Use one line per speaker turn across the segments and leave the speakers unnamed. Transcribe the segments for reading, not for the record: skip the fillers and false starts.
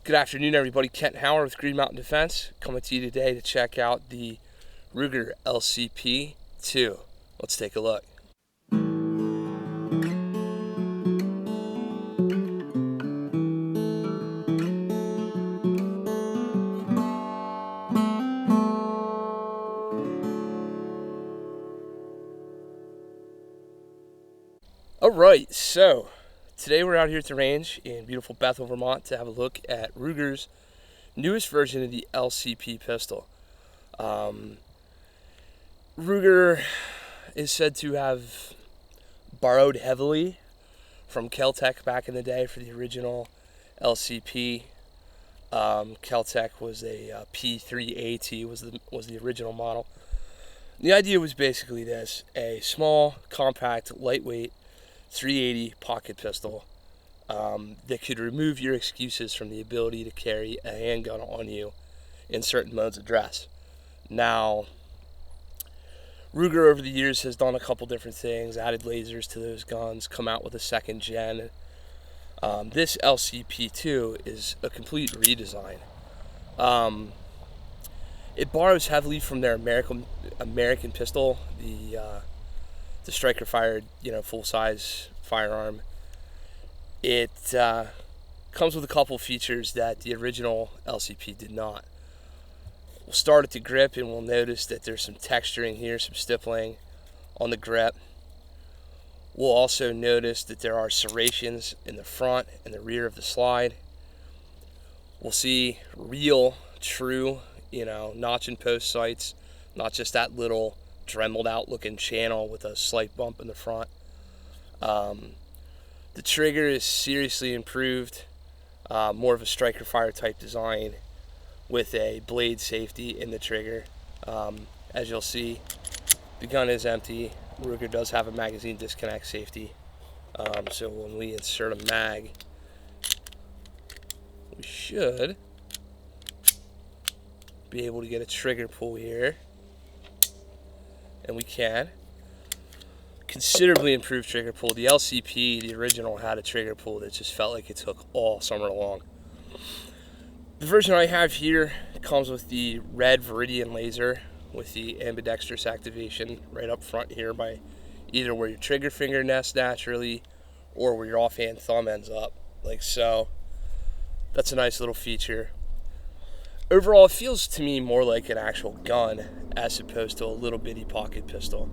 Good afternoon, everybody. Kent Howard with Green Mountain Defense coming to you today to check out the Ruger LCP2. Let's take a look. Alright, so today we're out here at the range in beautiful Bethel, Vermont to have a look at Ruger's newest version of the LCP pistol. Ruger is said to have borrowed heavily from Kel-Tec back in the day for the original LCP. Kel-Tec was a P3AT was the original model. The idea was basically this: a small, compact, lightweight 380 pocket pistol that could remove your excuses from the ability to carry a handgun on you in certain modes of dress. Now, Ruger over the years has done a couple different things, added lasers to those guns, come out with a second gen. This LCP2 is a complete redesign. It borrows heavily from their American pistol, the striker fired, full-size firearm. It comes with a couple features that the original LCP did not. We'll start at the grip and we'll notice that there's some texturing here, some stippling on the grip. We'll also notice that there are serrations in the front and the rear of the slide. We'll see real, true, notch and post sights, not just that little dremeled out looking channel with a slight bump in the front. The trigger is seriously improved, more of a striker fire type design with a blade safety in the trigger. As you'll see, the gun is empty. Ruger does have a magazine disconnect safety, so when we insert a mag, we should be able to get a trigger pull here, and we can. Considerably improved trigger pull. The LCP, the original, had a trigger pull that just felt like it took all summer long. The version I have here comes with the red Viridian laser with the ambidextrous activation right up front here by either where your trigger finger nests naturally or where your offhand thumb ends up, like so. That's a nice little feature. Overall, it feels to me more like an actual gun as opposed to a little bitty pocket pistol.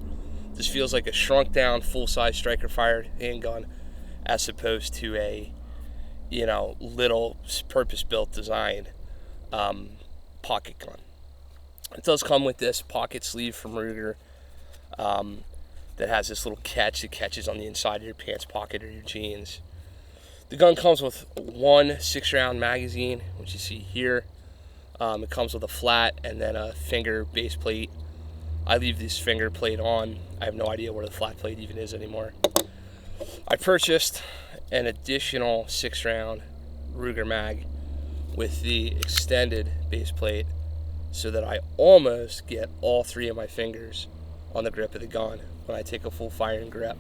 This feels like a shrunk down full-size striker fired handgun as opposed to a little purpose-built design pocket gun. It does come with this pocket sleeve from Ruger that has this little catch that catches on the inside of your pants pocket or your jeans. The gun comes with one 6-round magazine, which you see here. It comes with a flat and then a finger base plate. I leave this finger plate on. I have no idea where the flat plate even is anymore. I purchased an additional 6-round Ruger mag with the extended base plate so that I almost get all 3 of my fingers on the grip of the gun when I take a full firing grip.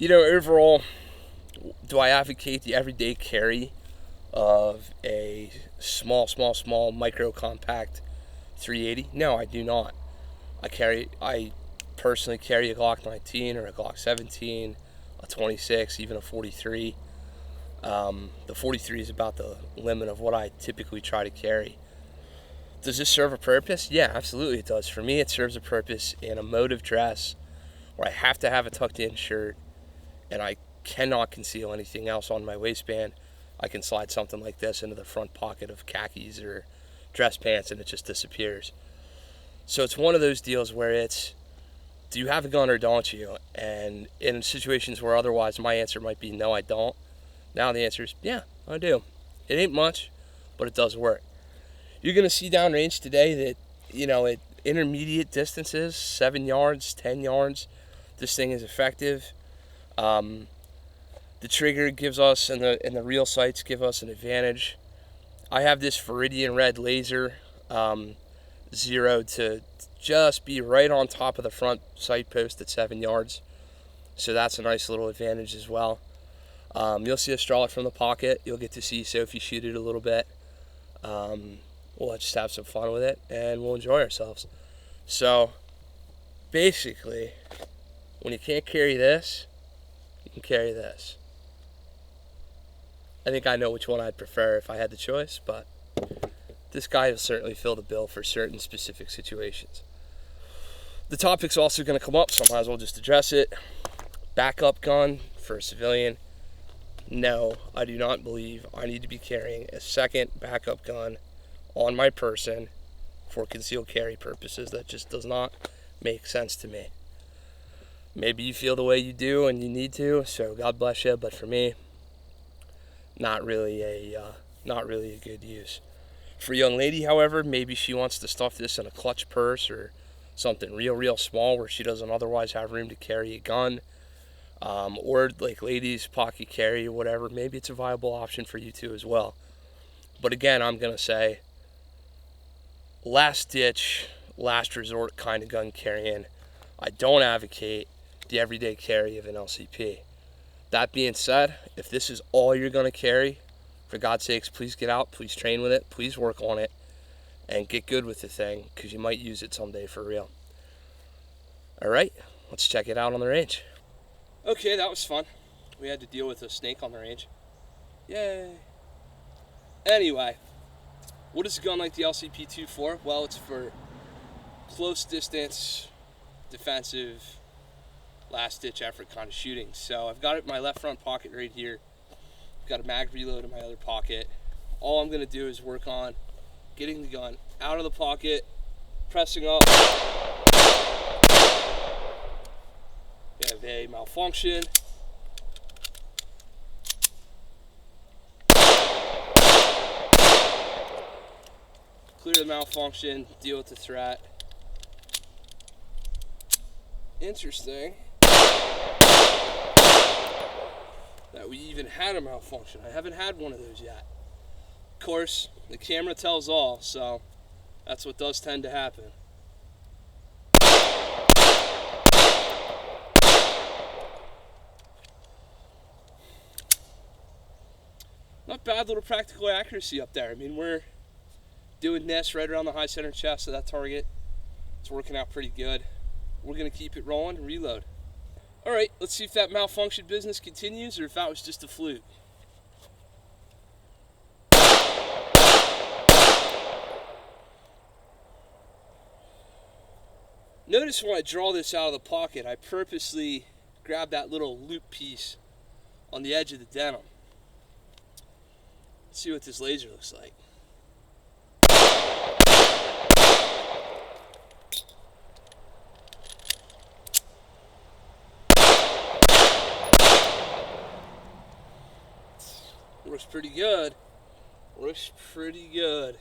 Overall, do I advocate the everyday carry of a small micro compact 380? No, I do not. I personally carry a Glock 19 or a Glock 17, a 26, even a 43. The 43 is about the limit of what I typically try to carry. Does this serve a purpose? Yeah, absolutely it does. For me, it serves a purpose in a mode of dress where I have to have a tucked in shirt and I cannot conceal anything else on my waistband. I can slide something like this into the front pocket of khakis or dress pants and it just disappears. So it's one of those deals where it's, do you have a gun or don't you? And in situations where otherwise my answer might be no, I don't. Now the answer is yeah, I do. It ain't much, but it does work. You're going to see downrange today that, at intermediate distances, 7 yards, 10 yards, this thing is effective. The trigger gives us, and the real sights give us an advantage. I have this Viridian red laser zeroed to just be right on top of the front sight post at 7 yards. So that's a nice little advantage as well. You'll see us draw it from the pocket. You'll get to see Sophie shoot it a little bit. We'll just have some fun with it, and we'll enjoy ourselves. So, basically, when you can't carry this, you can carry this. I think I know which one I'd prefer if I had the choice, but this guy will certainly fill the bill for certain specific situations. The topic's also going to come up, so I might as well just address it. Backup gun for a civilian. No, I do not believe I need to be carrying a second backup gun on my person for concealed carry purposes. That just does not make sense to me. Maybe you feel the way you do and you need to, so God bless you, but for me, not really a good use. For a young lady, however, maybe she wants to stuff this in a clutch purse or something real small where she doesn't otherwise have room to carry a gun, or like ladies pocket carry or whatever. Maybe it's a viable option for you too as well. But again, I'm gonna say last ditch, last resort kind of gun carrying. I don't advocate the everyday carry of an LCP. That being said, if this is all you're gonna carry, for God's sakes, please get out, please train with it, please work on it, and get good with the thing, because you might use it someday for real. Alright, let's check it out on the range. Okay, that was fun. We had to deal with a snake on the range. Yay! Anyway, what is a gun like the LCP-2 for? Well, it's for close distance, defensive, last ditch effort kind of shooting. So I've got it in my left front pocket right here. Got a mag reload in my other pocket. All I'm going to do is work on getting the gun out of the pocket, pressing up. We have a malfunction. Clear the malfunction, deal with the threat. Interesting that we even had a malfunction. I haven't had one of those yet. Of course, the camera tells all, so that's what does tend to happen. Not bad little practical accuracy up there. I mean, we're doing this right around the high center chest of that target. It's working out pretty good. We're going to keep it rolling and reload. Alright, let's see if that malfunction business continues or if that was just a fluke. Notice when I draw this out of the pocket, I purposely grab that little loop piece on the edge of the denim. Let's see what this laser looks like. Works pretty good. Works pretty good.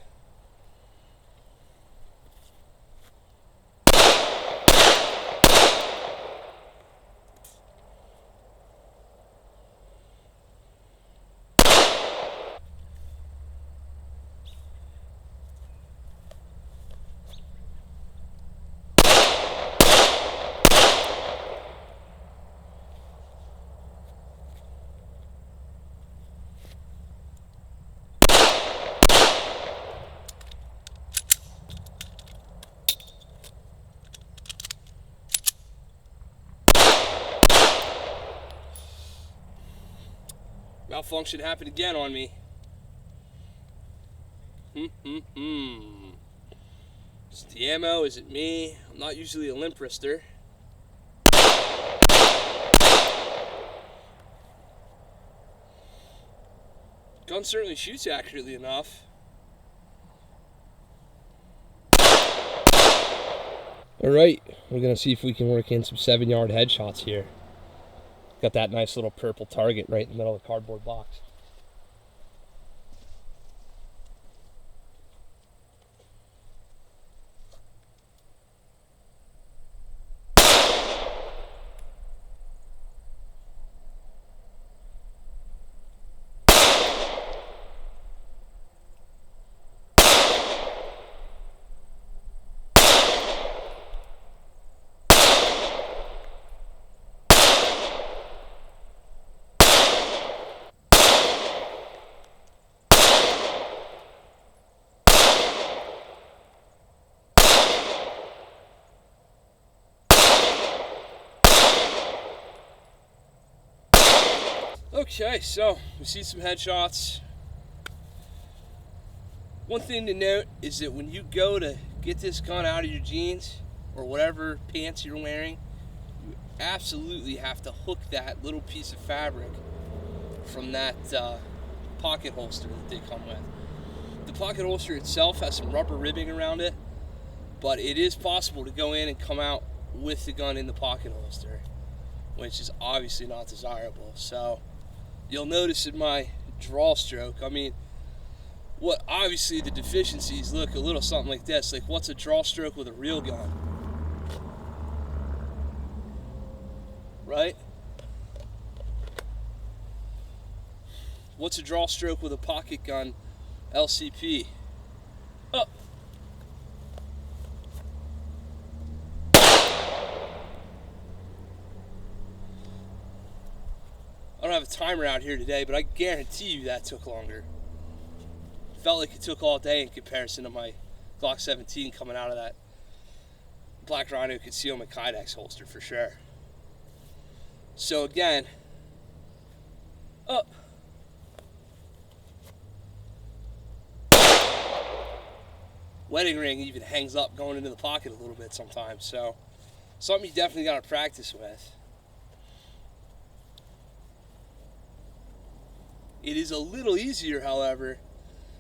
Malfunction happened again on me. Is it the ammo? Is it me? I'm not usually a limp wrister. Gun certainly shoots accurately enough. Alright, we're going to see if we can work in some 7-yard headshots here. Got that nice little purple target right in the middle of the cardboard box. Okay, so we see some headshots. One thing to note is that when you go to get this gun out of your jeans or whatever pants you're wearing, you absolutely have to hook that little piece of fabric from that pocket holster that they come with. The pocket holster itself has some rubber ribbing around it, but it is possible to go in and come out with the gun in the pocket holster, which is obviously not desirable. So you'll notice in my draw stroke, I mean, what obviously the deficiencies look a little something like this. Like, what's a draw stroke with a real gun? Right? What's a draw stroke with a pocket gun LCP? Up. I don't have a timer out here today, but I guarantee you that took longer. Felt like it took all day in comparison to my Glock 17 coming out of that Black Rhino Concealment Kydex holster for sure. So again, up. Wedding ring even hangs up going into the pocket a little bit sometimes, so something you definitely got to practice with. It is a little easier, however,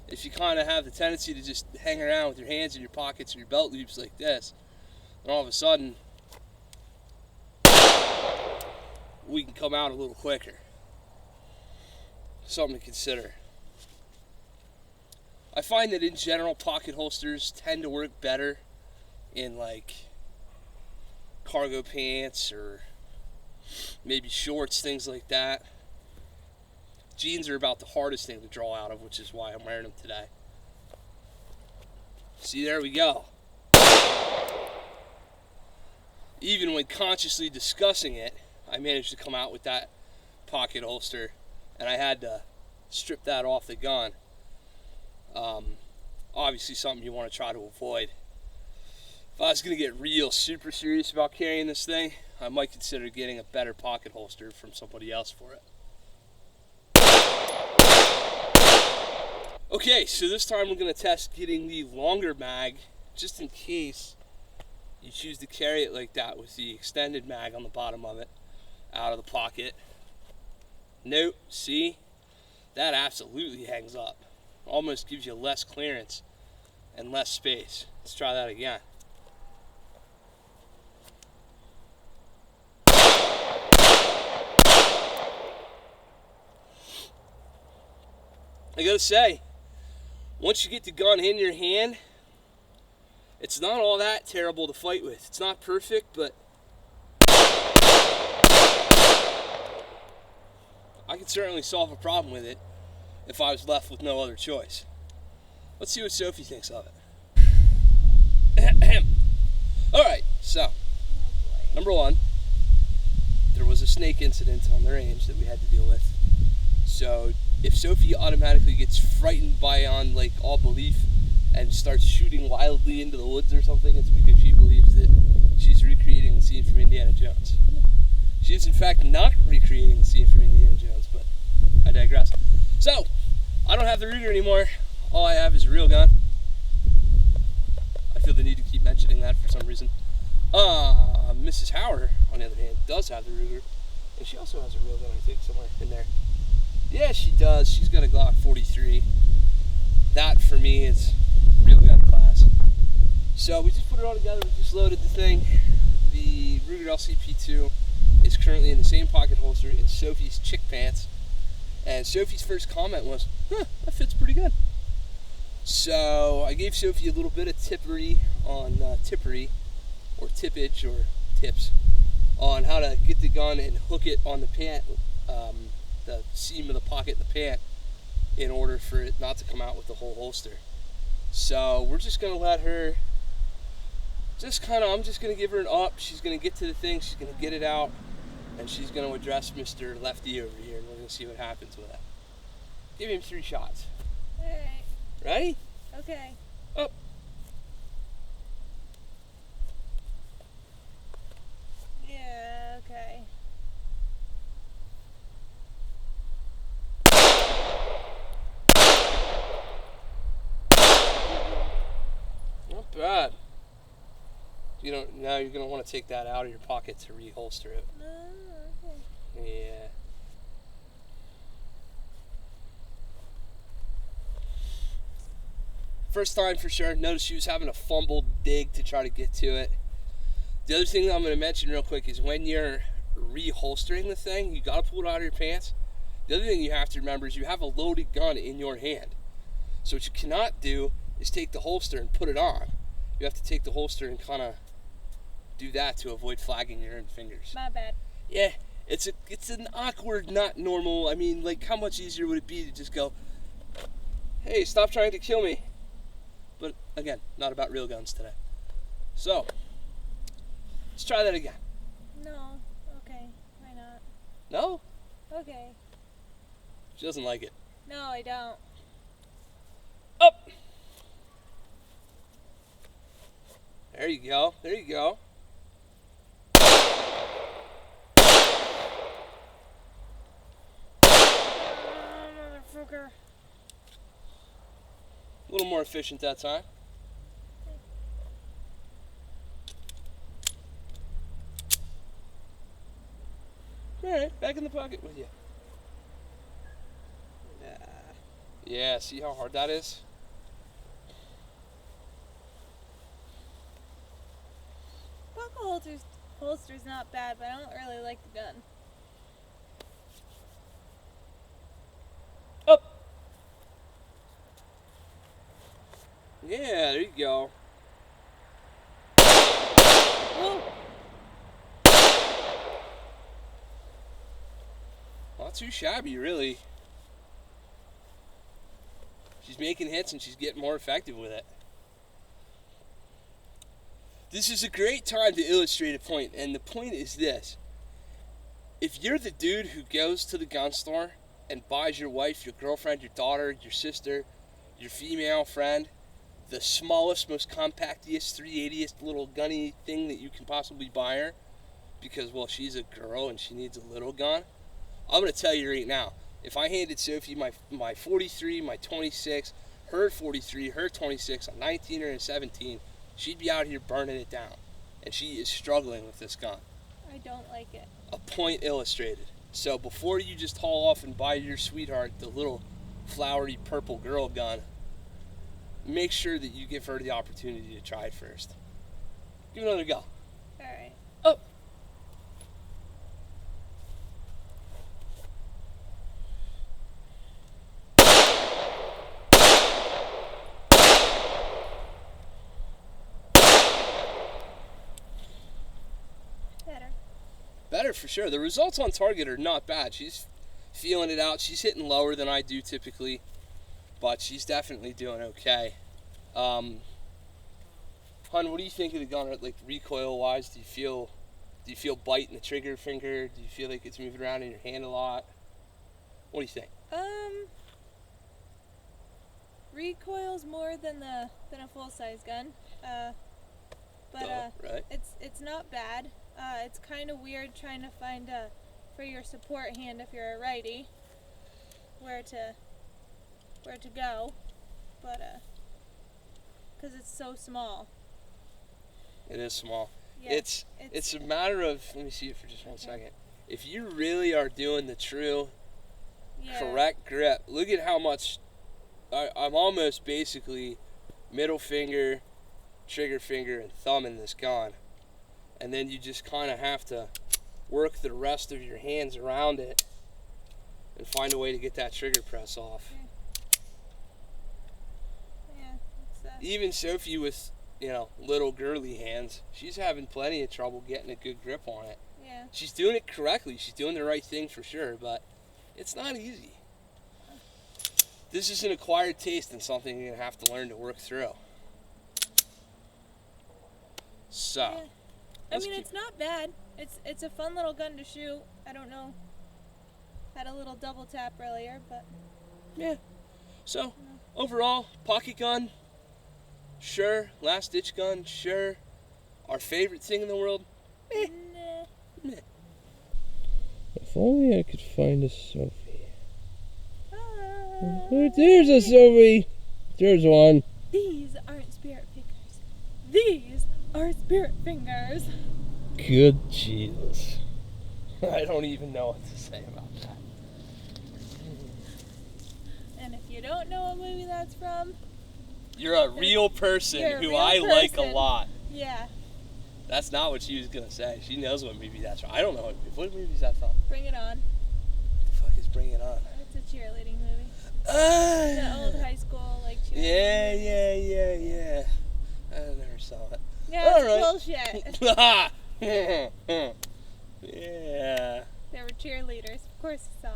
if you kind of have the tendency to just hang around with your hands in your pockets or your belt loops like this, and all of a sudden, we can come out a little quicker. Something to consider. I find that in general, pocket holsters tend to work better in like cargo pants or maybe shorts, things like that. Jeans are about the hardest thing to draw out of, which is why I'm wearing them today. See, there we go. Even when consciously discussing it, I managed to come out with that pocket holster, and I had to strip that off the gun. Obviously something you want to try to avoid. If I was going to get real super serious about carrying this thing, I might consider getting a better pocket holster from somebody else for it. Okay, so this time we're going to test getting the longer mag, just in case you choose to carry it like that with the extended mag on the bottom of it, out of the pocket. Note, see, that absolutely hangs up. Almost gives you less clearance and less space. Let's try that again. I gotta say, once you get the gun in your hand, it's not all that terrible to fight with. It's not perfect, but I could certainly solve a problem with it if I was left with no other choice. Let's see what Sophie thinks of it. Alright, so, number one, there was a snake incident on the range that we had to deal with. So, if Sophie automatically gets frightened beyond like all belief and starts shooting wildly into the woods or something, it's because she believes that she's recreating the scene from Indiana Jones. She is in fact not recreating the scene from Indiana Jones, but I digress. So, I don't have the Ruger anymore. All I have is a real gun. I feel the need to keep mentioning that for some reason. Mrs. Howard, on the other hand, does have the Ruger. And she also has a real gun, I think, somewhere in there. Yeah, she does. She's got a Glock 43. That, for me, is real gun class. So we just put it all together. We just loaded the thing. The Ruger LCP2 is currently in the same pocket holster in Sophie's chick pants. And Sophie's first comment was, that fits pretty good. So I gave Sophie a little bit of tippery on tippage or tips on how to get the gun and hook it on the pant, the seam of the pocket in the pant, in order for it not to come out with the whole holster. So we're just gonna let her, I'm just gonna give her an up. She's gonna get to the thing, she's gonna get it out, and she's gonna address Mr. Lefty over here, and we're gonna see what happens with it. Give him 3 shots.
Alright.
Ready?
Okay.
Up.
Yeah, okay.
You don't. Now you're gonna want to take that out of your pocket to reholster it.
Okay.
Yeah. First time for sure. Notice she was having a fumbled dig to try to get to it. The other thing that I'm going to mention real quick is when you're reholstering the thing, you got to pull it out of your pants. The other thing you have to remember is you have a loaded gun in your hand. So what you cannot do is take the holster and put it on. You have to take the holster and kind of do that to avoid flagging your own fingers.
My bad.
Yeah, it's an awkward, not normal. I mean, like, how much easier would it be to just go, hey, stop trying to kill me? But again, not about real guns today. So, let's try that again.
No. Okay. Why not?
No?
Okay.
She doesn't like it.
No, I don't.
Up! There you go. There you go.
Motherfucker.
A little more efficient that time. Alright, back in the pocket with you. Yeah, see how hard that is?
Buckle holster's not bad, but I don't really like the gun.
Up! Yeah, there you go.
Whoa!
Not too shabby, really. She's making hits and she's getting more effective with it. This is a great time to illustrate a point, and the point is this. If you're the dude who goes to the gun store and buys your wife, your girlfriend, your daughter, your sister, your female friend, the smallest, most compactiest, 380th little gunny thing that you can possibly buy her, because, well, she's a girl and she needs a little gun, I'm going to tell you right now, if I handed Sophie my 43, my 26, her 43, her 26, a 19 or a 17, she'd be out here burning it down. And she is struggling with this gun.
I don't like it.
A point illustrated. So before you just haul off and buy your sweetheart the little flowery purple girl gun, make sure that you give her the opportunity to try it first. Give it another go.
Alright.
Up. Better for sure. The results on target are not bad. She's feeling it out. She's hitting lower than I do typically, but she's definitely doing okay. Hun, what do you think of the gun, like recoil wise? Do you feel bite in the trigger finger? Do you feel like it's moving around in your hand a lot? What do you think?
Recoils more than a full size gun. But
right.
It's not bad. It's kind of weird trying to find for your support hand if you're a righty where to go, but because it's so small.
It is small.
Yeah,
it's a matter of, let me see it for just one second. If you really are doing the true correct grip, look at how much I'm almost basically middle finger, trigger finger, and thumb in this gun. And then you just kind of have to work the rest of your hands around it and find a way to get that trigger press off.
Yeah.
Even Sophie with, little girly hands, she's having plenty of trouble getting a good grip on it.
Yeah.
She's doing it correctly. She's doing the right thing for sure, but it's not easy. This is an acquired taste and something you're going to have to learn to work through. So.
Yeah. I mean, it's not bad. It's a fun little gun to shoot. I don't know. Had a little double tap earlier, but
yeah. So, overall, pocket gun, sure. Last ditch gun, sure. Our favorite thing in the world,
nah.
If only I could find a Sophie. There's a Sophie. There's one.
These aren't spirit figures. These our spirit fingers.
Good Jesus. I don't even know what to say about that.
And if you don't know what movie that's from,
You're a real person
You're a
who
real
I like a
person.
lot.
yeah,
That's not what she was gonna say. She knows what movie that's from. I don't know what movie is that from.
Bring It On.
The fuck is Bring It On?
It's a cheerleading movie. The old high school, like, cheerleading movies.
Yeah. I never saw it.
Yeah, it's
Alright.
bullshit.
Yeah.
They were cheerleaders. Of course you saw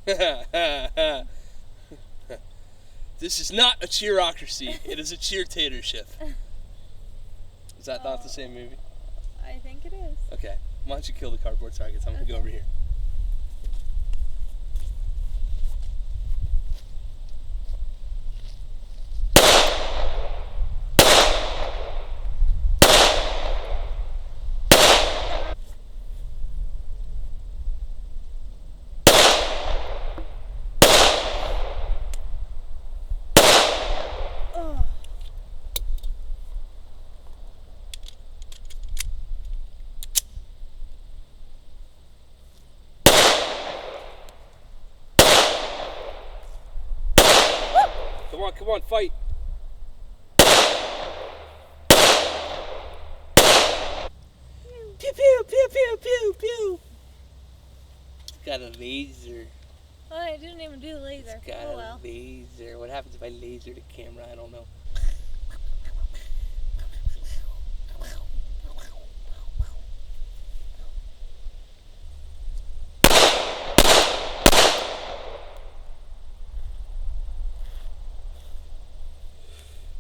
it.
This is not a cheerocracy. It is a cheertatorship. Is that not the same movie?
I think it is.
Okay. Why don't you kill the cardboard targets? I'm gonna go over here.
Oh.
Come on, fight. Pew, pew, pew, pew, pew, pew. It's got a laser.
Oh, I didn't even do the laser.
It's got
Oh
a
well.
laser. What happens if I laser the camera? I don't know.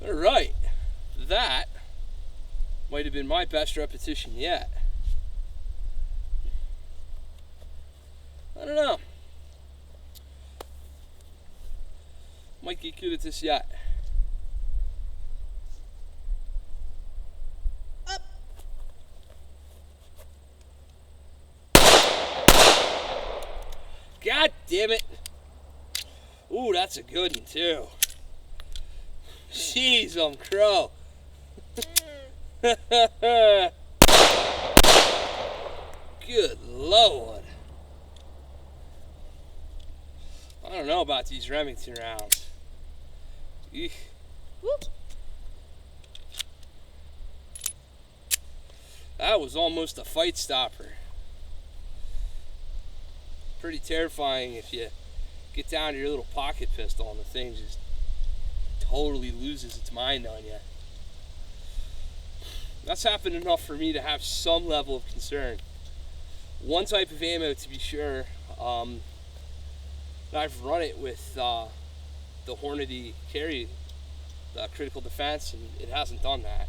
All right, that might have been my best repetition yet. I don't know. Might get good at this yet.
Up.
God damn it. Ooh, that's a good one too. Jeez, crow. Good Lord. I don't know about these Remington rounds. Eek.
Whoop.
That was almost a fight stopper. Pretty terrifying if you get down to your little pocket pistol and the thing just totally loses its mind on you. That's happened enough for me to have some level of concern. One type of ammo, to be sure, I've run it with the Hornady carry, the critical defense, and it hasn't done that.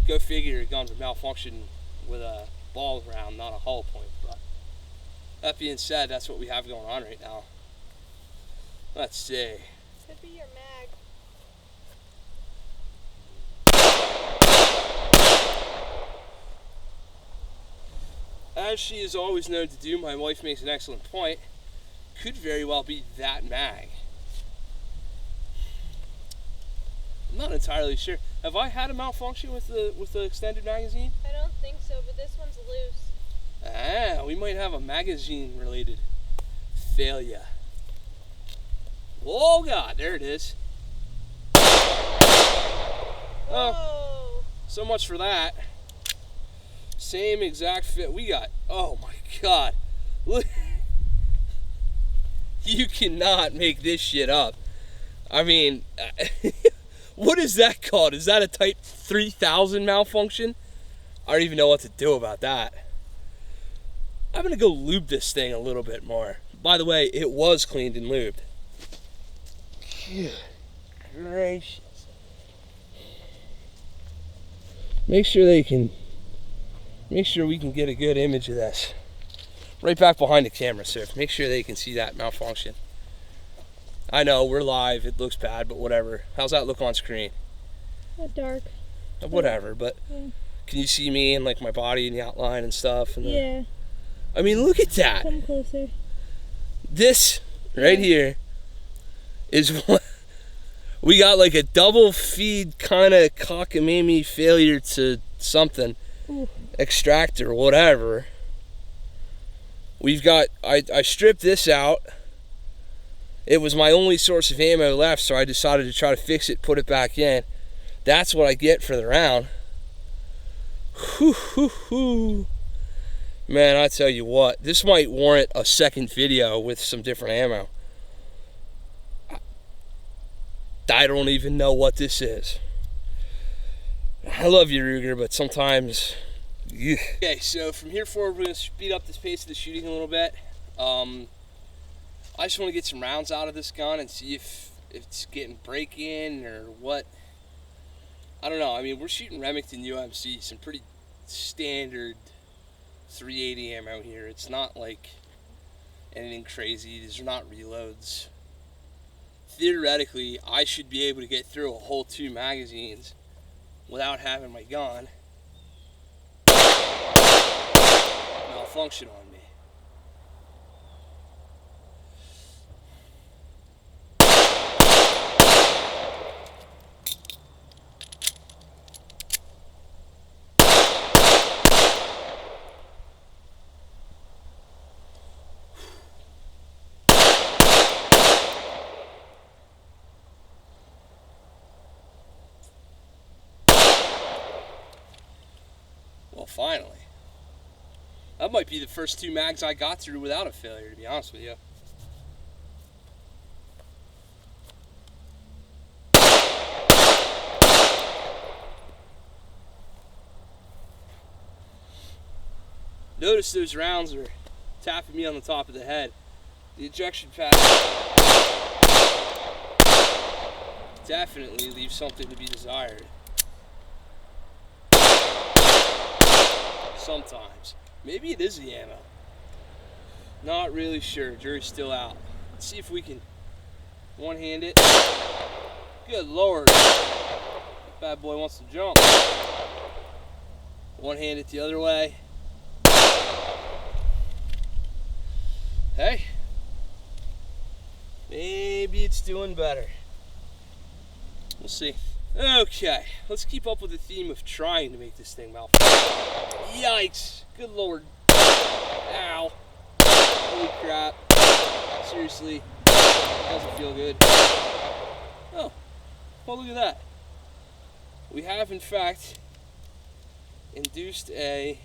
Go figure, a gun would malfunction with a ball round, not a hollow point. But that being said, that's what we have going on right now. Let's see.
Could be your mag.
As she is always known to do, my wife makes an excellent point. Could very well be that mag. I'm not entirely sure. Have I had a malfunction with the extended magazine?
I don't think so, but this one's loose.
Ah, we might have a magazine-related failure. Oh God, there it is. Oh,
Whoa.
so much for that. Same exact fit we got. Oh my God. Look. You cannot make this shit up. I mean, what is that called? Is that a Type 3000 malfunction? I don't even know what to do about that. I'm gonna go lube this thing a little bit more. By the way, it was cleaned and lubed. Good gracious. Make sure we can get a good image of this. Right back behind the camera, sir. Make sure they can see that malfunction. I know, we're live, it looks bad, but whatever. How's that look on screen?
Dark.
Whatever, but
Yeah.
can you see me and like my body and the outline and stuff? And
Yeah.
I mean, look at that.
Come closer.
This right here is what we got, like a double feed kind of cockamamie failure to something, extractor, whatever. We've got, I stripped this out. It was my only source of ammo left, so I decided to try to fix it, put it back in. That's what I get for the round. Whew, whew, whew. Man, I tell you what, this might warrant a second video with some different ammo. I don't even know what this is. I love you, Ruger, but sometimes... Yeah. Okay, so from here forward, we're going to speed up the pace of the shooting a little bit. I just want to get some rounds out of this gun and see if it's getting break-in or what. I don't know. I mean, we're shooting Remington UMC, some pretty standard 380 ammo here. It's not like anything crazy. These are not reloads. Theoretically, I should be able to get through a whole 2 magazines without having my gun malfunction on me. Well, finally. That might be the first 2 mags I got through without a failure, to be honest with you. Notice those rounds are tapping me on the top of the head. The ejection pattern definitely leaves something to be desired. Sometimes. Maybe it is the ammo. Not really sure. Jury's still out. Let's see if we can one-hand it. Good Lord. That bad boy wants to jump. One-hand it the other way. Hey. Maybe it's doing better. We'll see. Okay, let's keep up with the theme of trying to make this thing malfunction. Yikes! Good Lord. Ow. Holy crap. Seriously. Doesn't feel good. Oh. Well, look at that. We have, in fact, induced a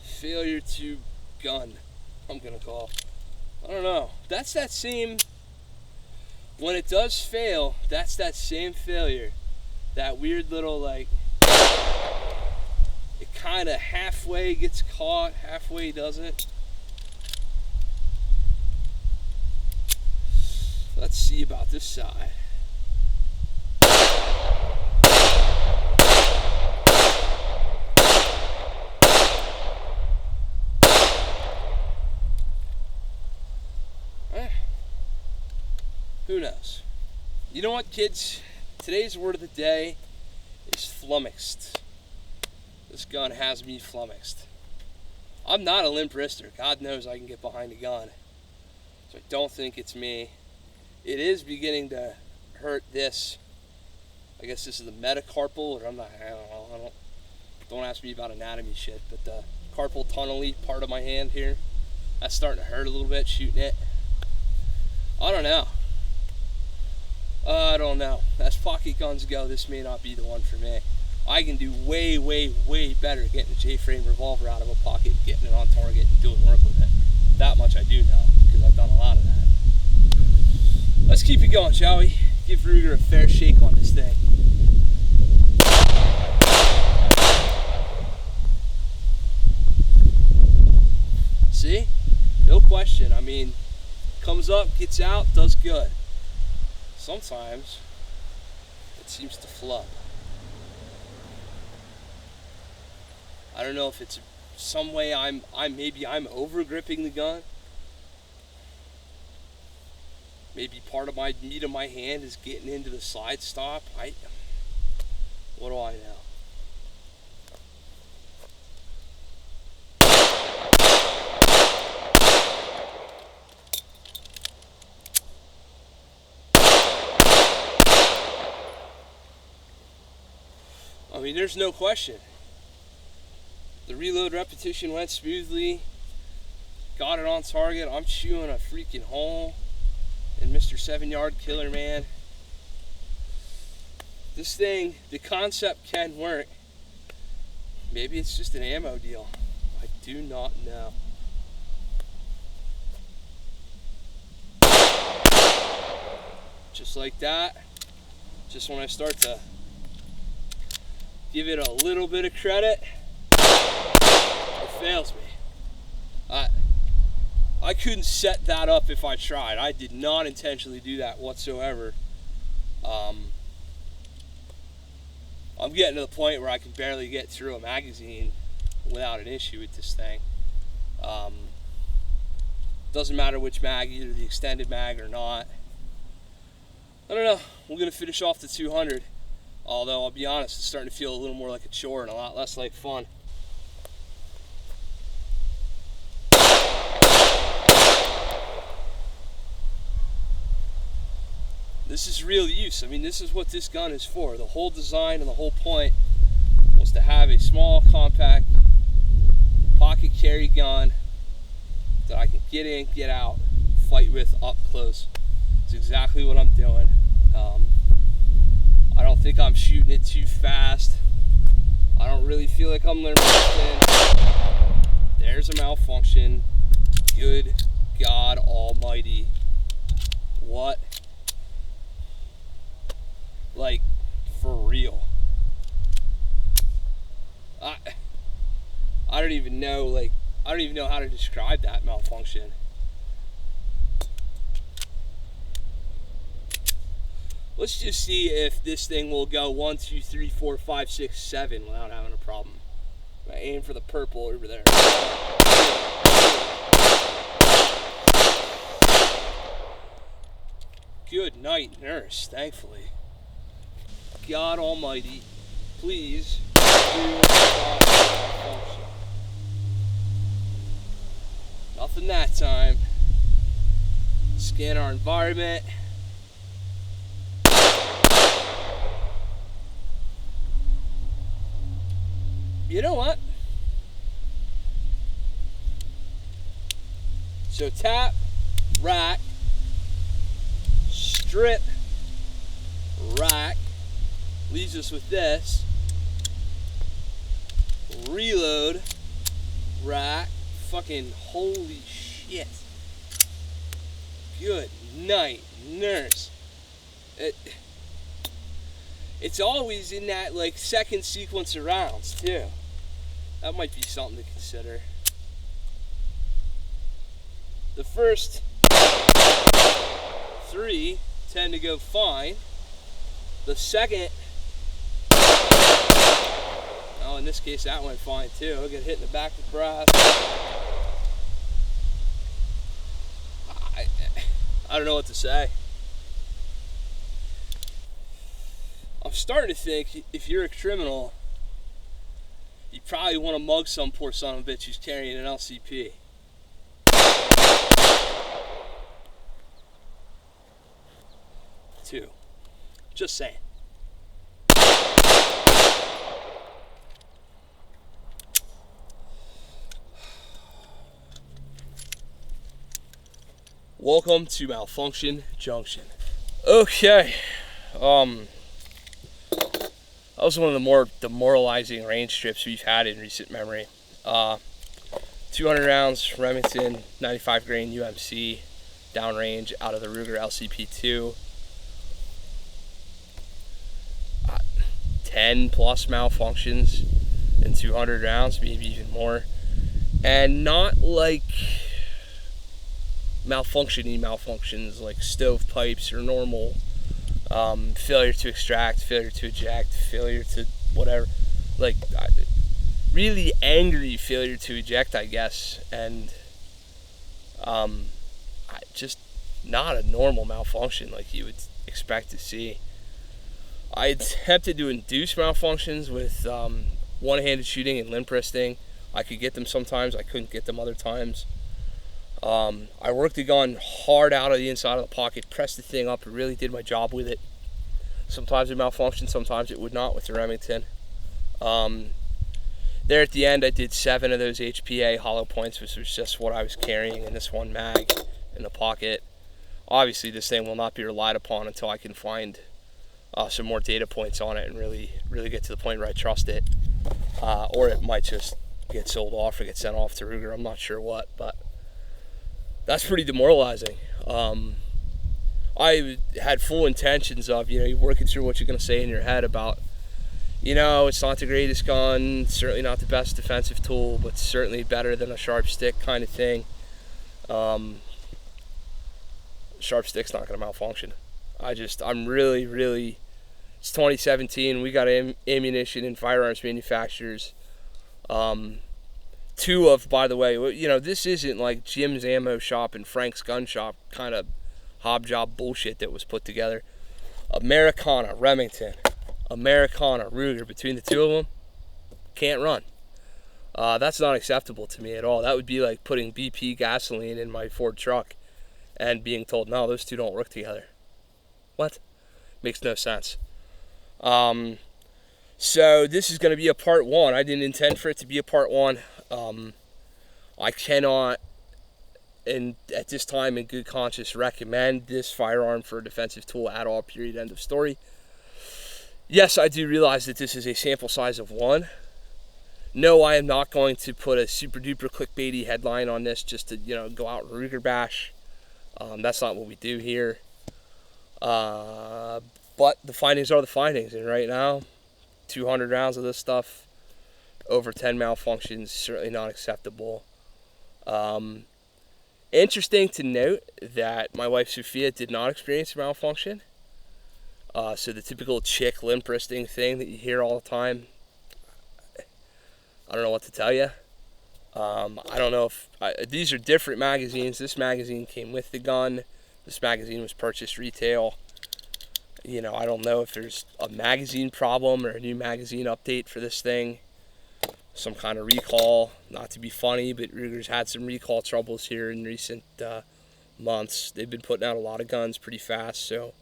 failure to gun, I'm gonna call. I don't know. That's that same... When it does fail, that's that same failure. That weird little, like, it kind of halfway gets caught, halfway doesn't. Let's see about this side. Who knows? You know what, kids? Today's word of the day is flummoxed. This gun has me flummoxed. I'm not a limp wrister. God knows I can get behind a gun. So I don't think it's me. It is beginning to hurt this. I guess this is the metacarpal, or I don't know. Don't ask me about anatomy shit, but the carpal tunnel part of my hand here, that's starting to hurt a little bit shooting it. I don't know. I don't know. As pocket guns go, this may not be the one for me. I can do way, way, way better getting a J-frame revolver out of a pocket, getting it on target, and doing work with it. That much I do know, because I've done a lot of that. Let's keep it going, shall we? Give Ruger a fair shake on this thing. See? No question. I mean, comes up, gets out, does good. Sometimes it seems to flub. I don't know if it's some way maybe I'm over gripping the gun. Maybe part of my meat of my hand is getting into the slide stop. What do I know? mean, there's no question. The reload repetition went smoothly. Got it on target. I'm chewing a freaking hole in Mr. 7-yard killer, man. This thing, the concept can work. Maybe it's just an ammo deal. I do not know. Just like that. Just when I start to give it a little bit of credit, it fails me. I couldn't set that up if I tried. I did not intentionally do that whatsoever. I'm getting to the point where I can barely get through a magazine without an issue with this thing. Doesn't matter which mag, either the extended mag or not. I don't know. We're going to finish off the 200. Although, I'll be honest, it's starting to feel a little more like a chore and a lot less like fun. This is real use. I mean, this is what this gun is for. The whole design and the whole point was to have a small, compact, pocket carry gun that I can get in, get out, fight with up close. It's exactly what I'm doing. I don't think I'm shooting it too fast. I don't really feel like I'm learning anything. There's a malfunction. Good God Almighty. What? Like, for real. I don't even know, like, I don't even know how to describe that malfunction. Let's just see if this thing will go 1, 2, 3, 4, 5, 6, 7 without having a problem. I aim for the purple over there. Good night, nurse, thankfully. God Almighty, please do not malfunction. Nothing that time. Scan our environment. You know what? So tap, rack, strip, rack, leaves us with this. Reload, rack, fucking holy shit. Good night, nurse. It's always in that like second sequence of rounds too. That might be something to consider. The first 3 tend to go fine. The second, oh, in this case that went fine too. I'll get hit in the back of the brass. I don't know what to say. I'm starting to think if you're a criminal, you probably want to mug some poor son of a bitch who's carrying an LCP. Two. Just saying. Welcome to Malfunction Junction. Okay. That was one of the more demoralizing range trips we've had in recent memory. 200 rounds, Remington, 95 grain UMC, downrange out of the Ruger LCP2. 10 plus malfunctions in 200 rounds, maybe even more. And not like malfunctions like stovepipes or normal failure to extract, failure to eject, failure to whatever, like really angry failure to eject, I guess, and just not a normal malfunction like you would expect to see. I attempted to induce malfunctions with one-handed shooting and limp wristing. I could get them sometimes, I couldn't get them other times. I worked the gun hard out of the inside of the pocket, pressed the thing up, and really did my job with it. Sometimes it malfunctioned, sometimes it would not with the Remington. There at the end, I did 7 of those HPA hollow points, which was just what I was carrying in this one mag in the pocket. Obviously, this thing will not be relied upon until I can find some more data points on it and really get to the point where I trust it. Or it might just get sold off or get sent off to Ruger. I'm not sure what, but that's pretty demoralizing. I had full intentions of, you're working through what you're going to say in your head about, it's not the greatest gun, certainly not the best defensive tool, but certainly better than a sharp stick kind of thing. Sharp stick's not going to malfunction. I'm really, it's 2017, we got ammunition and firearms manufacturers. 2 of, by the way, this isn't like Jim's Ammo Shop and Frank's Gun Shop kind of hobjob bullshit that was put together. Americana, Remington, Americana, Ruger, between the 2 of them, can't run. That's not acceptable to me at all. That would be like putting BP gasoline in my Ford truck and being told, no, those 2 don't work together. What? Makes no sense. So this is going to be a part 1. I didn't intend for it to be a part 1. I cannot, and at this time in good conscience, recommend this firearm for a defensive tool at all, period, end of story. Yes, I do realize that this is a sample size of 1. No, I am not going to put a super duper clickbaity headline on this just to, go out and Ruger bash. That's not what we do here. But the findings are the findings, and right now, 200 rounds of this stuff, over 10 malfunctions, certainly not acceptable. Interesting to note that my wife Sophia did not experience a malfunction. So the typical chick limp wristing thing that you hear all the time, I don't know what to tell you. I don't know if these are different magazines. This magazine came with the gun. This magazine was purchased retail. I don't know if there's a magazine problem or a new magazine update for this thing. Some kind of recall. Not to be funny, but Ruger's had some recall troubles here in recent months. They've been putting out a lot of guns pretty fast, so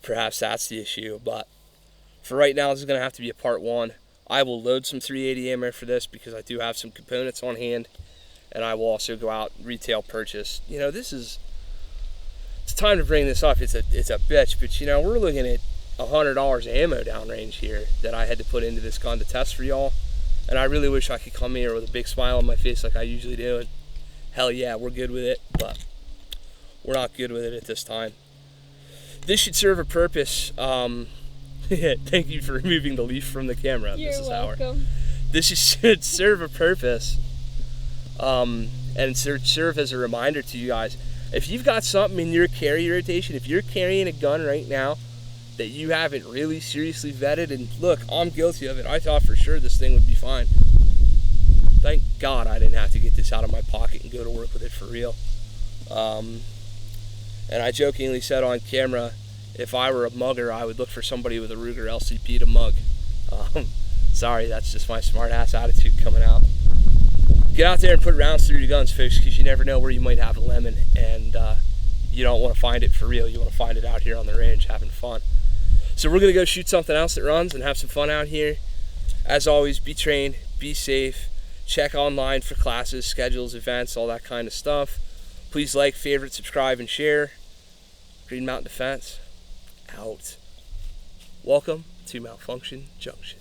perhaps that's the issue. But for right now, this is going to have to be a part 1. I will load some 380 ammo for this because I do have some components on hand, and I will also go out and retail purchase. It's time to bring this up. It's a bitch, but we're looking at $100 ammo downrange here that I had to put into this gun to test for y'all, and I really wish I could come here with a big smile on my face like I usually do, and hell yeah, we're good with it, but we're not good with it at this time. This should serve a purpose. Thank you for removing the leaf from the camera.
You're
Mrs.
welcome.
Howard. This should serve a purpose, and serve as a reminder to you guys. If you've got something in your carry rotation, if you're carrying a gun right now that you haven't really seriously vetted, and look, I'm guilty of it. I thought for sure this thing would be fine. Thank God I didn't have to get this out of my pocket and go to work with it for real. And I jokingly said on camera, if I were a mugger, I would look for somebody with a Ruger LCP to mug. Sorry, that's just my smart ass attitude coming out. Get out there and put rounds through your guns, folks, because you never know where you might have a lemon, and you don't want to find it for real. You want to find it out here on the range having fun. So we're going to go shoot something else that runs and have some fun out here. As always, be trained, be safe, check online for classes, schedules, events, all that kind of stuff. Please like, favorite, subscribe, and share. Green Mountain Defense, out. Welcome to Malfunction Junction.